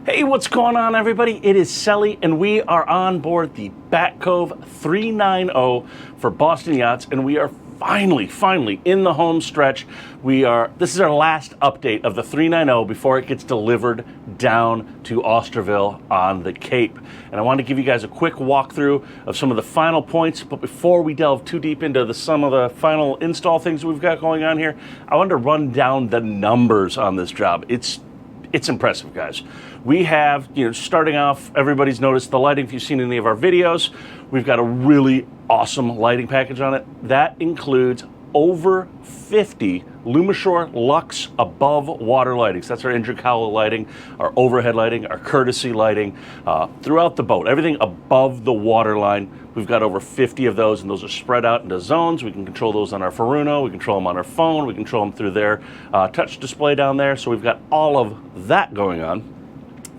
Hey, what's going on, everybody? It is Selly, and we are on board the Back Cove 390 for Boston Yachts, and we are finally in the home stretch. This is our last update of the 390 before it gets delivered down to Osterville on the Cape. And I want to give you guys a quick walkthrough of some of the final points, but before we delve too deep into some of the final install things we've got going on here, I wanted to run down the numbers on this job. It's impressive, guys. We have, starting off, everybody's noticed the lighting if you've seen any of our videos. We've got a really awesome lighting package on it. That includes over 50 Lumishore Lux above water lighting. So that's our engine cowl lighting, our overhead lighting, our courtesy lighting throughout the boat. Everything above the water line. We've got over 50 of those, and those are spread out into zones. We can control those on our Furuno. We control them on our phone. We control them through their touch display down there. So we've got all of that going on.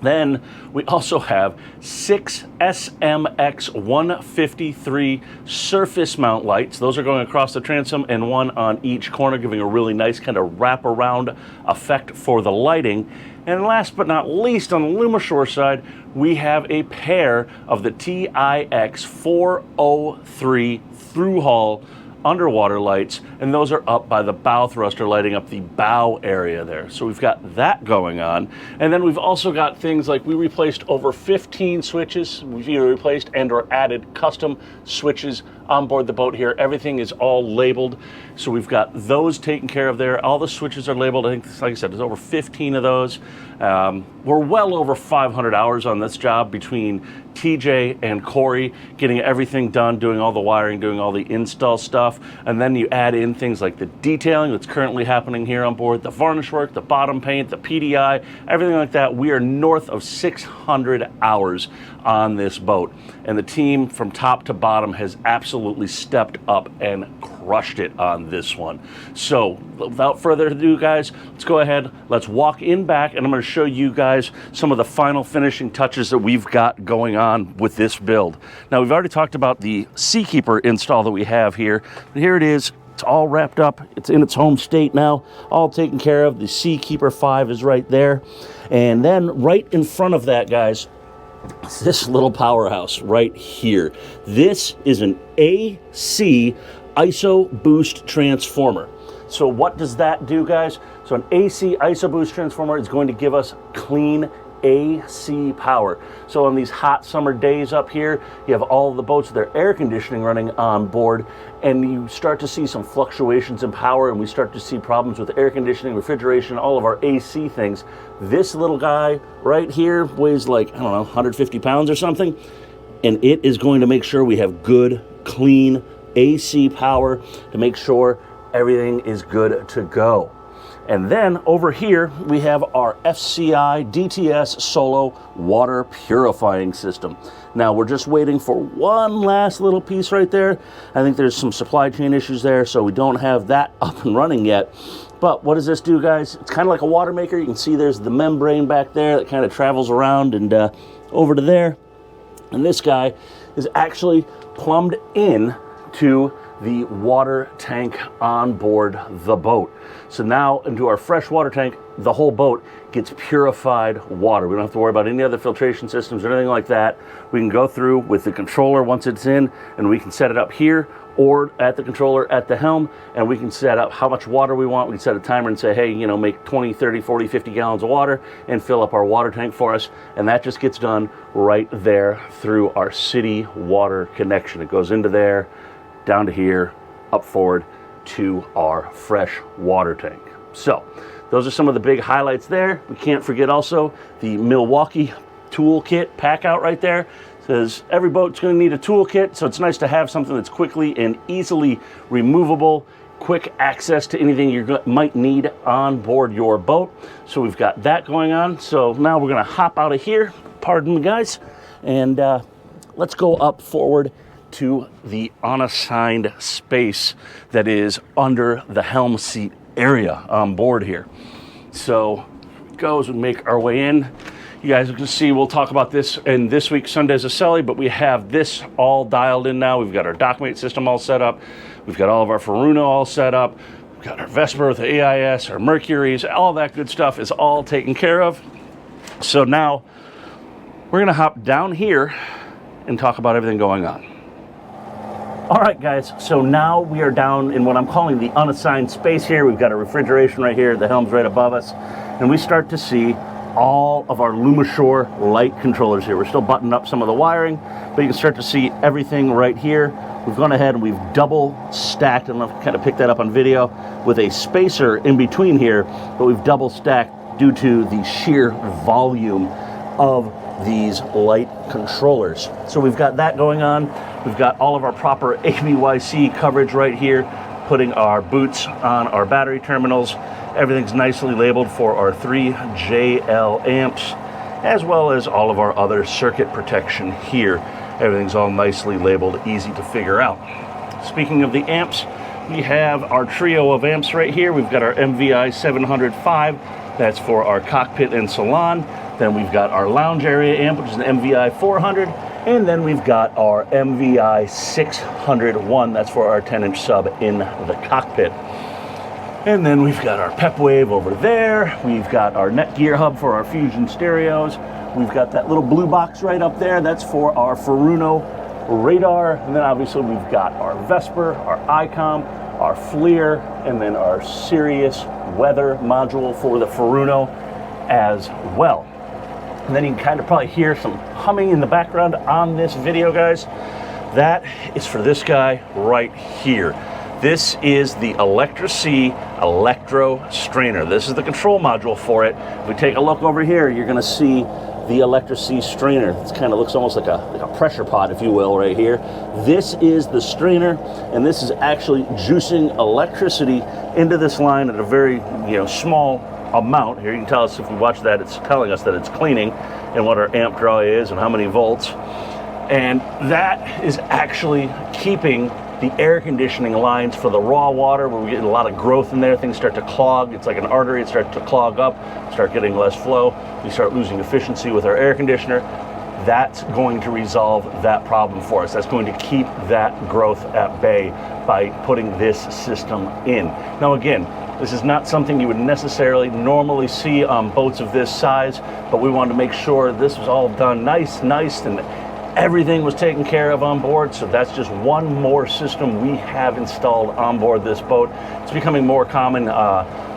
Then we also have 6 SMX 153 surface mount lights. Those are going across the transom and one on each corner, giving a really nice kind of wraparound effect for the lighting. And last but not least, on the Lumishore side, we have a pair of the TIX 403 through-hull underwater lights, and those are up by the bow thruster, lighting up the bow area there. So we've got that going on. And then we've also got things like we replaced over 15 switches. We've either replaced and or added custom switches on board the boat here. Everything is all labeled, so we've got those taken care of there. All the switches are labeled. I think, like I said, there's over 15 of those. We're well over 500 hours on this job between TJ and Corey, getting everything done, doing all the wiring, doing all the install stuff. And then you add in things like the detailing that's currently happening here on board, the varnish work, the bottom paint, the PDI, everything like that. We are north of 600 hours on this boat. And the team from top to bottom has absolutely stepped up and crushed it on this one. So without further ado, guys, let's go ahead, let's walk in back, and I'm going to show you guys some of the final finishing touches that we've got going on with this build. Now, we've already talked about the Seakeeper install that we have here. Here it is. It's all wrapped up. It's in its home state now, all taken care of. The Seakeeper 5 is right there. And then right in front of that, guys, this little powerhouse right here. This is an AC ISO boost transformer. So what does that do, guys? So an AC ISO boost transformer is going to give us clean AC power. So on these hot summer days up here, you have all of the boats with their air conditioning running on board, and you start to see some fluctuations in power, and we start to see problems with air conditioning, refrigeration, all of our AC things. This little guy right here weighs like, I don't know, 150 pounds or something, and it is going to make sure we have good, clean AC power to make sure everything is good to go. And then over here, we have our FCI DTS Solo water purifying system. Now, we're just waiting for one last little piece right there. I think there's some supply chain issues there, so we don't have that up and running yet. But what does this do, guys? It's kind of like a water maker. You can see there's the membrane back there that kind of travels around and over to there. And this guy is actually plumbed in to the water tank on board the boat. So now into our fresh water tank, the whole boat gets purified water. We don't have to worry about any other filtration systems or anything like that. We can go through with the controller once it's in, and we can set it up here or at the controller at the helm, and we can set up how much water we want. We can set a timer and say, hey, make 20, 30, 40, 50 gallons of water and fill up our water tank for us. And that just gets done right there through our city water connection. It goes into there, down to here, up forward to our fresh water tank. So those are some of the big highlights there. We can't forget also the Milwaukee toolkit pack out right there. It says every boat's going to need a toolkit, so it's nice to have something that's quickly and easily removable, quick access to anything you might need on board your boat. So we've got that going on. So now we're going to hop out of here, pardon me guys, and let's go up forward to the unassigned space that is under the helm seat area on board here. So it goes, we make our way in. You guys can see, we'll talk about this in this week's Sundays of Selly, but we have this all dialed in now. We've got our dockmate system all set up. We've got all of our Furuno all set up. We've got our Vesper with the AIS, our Mercuries, all that good stuff is all taken care of. So now we're gonna hop down here and talk about everything going on. All right, guys, so now we are down in what I'm calling the unassigned space here. We've got a refrigeration right here, the helm's right above us, and we start to see all of our Lumishore light controllers here. We're still buttoning up some of the wiring, but you can start to see everything right here. We've gone ahead and we've double stacked, I don't know if you kind of picked that up on video, with a spacer in between here, but we've double stacked due to the sheer volume of these light controllers. So we've got that going on. We've got all of our proper ABYC coverage right here, putting our boots on our battery terminals. Everything's nicely labeled for our 3JL amps, as well as all of our other circuit protection here. Everything's all nicely labeled, easy to figure out. Speaking of the amps, we have our trio of amps right here. We've got our MVI 705, that's for our cockpit and salon. Then we've got our lounge area amp, which is an MVI 400. And then we've got our MVI 601, that's for our 10-inch sub in the cockpit. And then we've got our Pep Wave over there. We've got our Netgear hub for our Fusion stereos. We've got that little blue box right up there. That's for our Furuno radar. And then obviously we've got our Vesper, our ICOM, our FLIR, and then our Sirius weather module for the Furuno as well. And then you can kind of probably hear some humming in the background on this video, guys. That is for this guy right here. This is the Electro-sea Electro Strainer. This is the control module for it. If we take a look over here, you're gonna see the Electro-sea Strainer. It kind of looks almost like a pressure pot, if you will, right here. This is the strainer, and this is actually juicing electricity into this line at a very, small amount. Here you can tell us, if we watch that, it's telling us that it's cleaning and what our amp draw is and how many volts. And that is actually keeping the air conditioning lines for the raw water, where we get a lot of growth in there. Things start to clog. It's like an artery. It starts to clog up, start getting less flow. We start losing efficiency with our air conditioner. That's going to resolve that problem for us. That's going to keep that growth at bay by putting this system in. Now again, this is not something you would necessarily normally see on boats of this size, but we wanted to make sure this was all done nice, and everything was taken care of on board. So that's just one more system we have installed on board this boat. It's becoming more common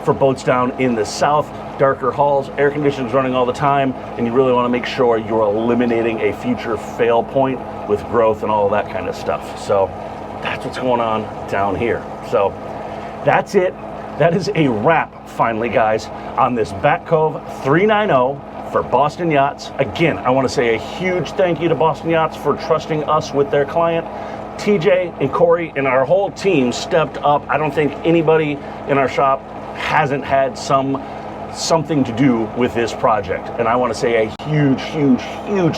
for boats down in the south, darker hulls, air conditioning is running all the time, and you really want to make sure you're eliminating a future fail point with growth and all that kind of stuff. So that's what's going on down here. So that's it. That is a wrap, finally, guys, on this Back Cove 390 for Boston Yachts. Again, I want to say a huge thank you to Boston Yachts for trusting us with their client. TJ and Corey and our whole team stepped up. I don't think anybody in our shop hasn't had something to do with this project. And I want to say a huge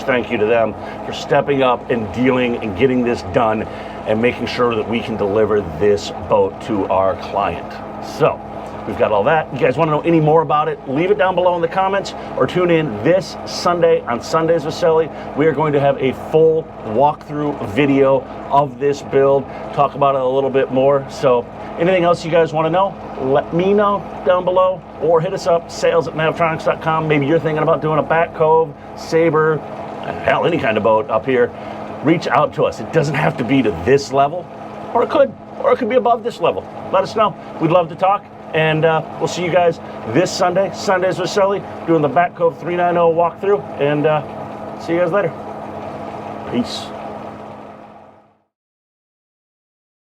thank you to them for stepping up and dealing and getting this done and making sure that we can deliver this boat to our client. So we've got all that. You guys want to know any more about it, leave it down below in the comments, or tune in this Sunday on Sundays with Sally. We are going to have a full walkthrough video of this build, talk about it a little bit more. So anything else you guys want to know, let me know down below, or hit us up, sales@navtronics.com. Maybe you're thinking about doing a Back Cove, Sabre, hell, any kind of boat up here. Reach out to us. It doesn't have to be to this level, or it could be above this level. Let us know. We'd love to talk, and we'll see you guys this Sunday, Sundays with Sully, doing the Back Cove 390 walkthrough, and see you guys later. Peace.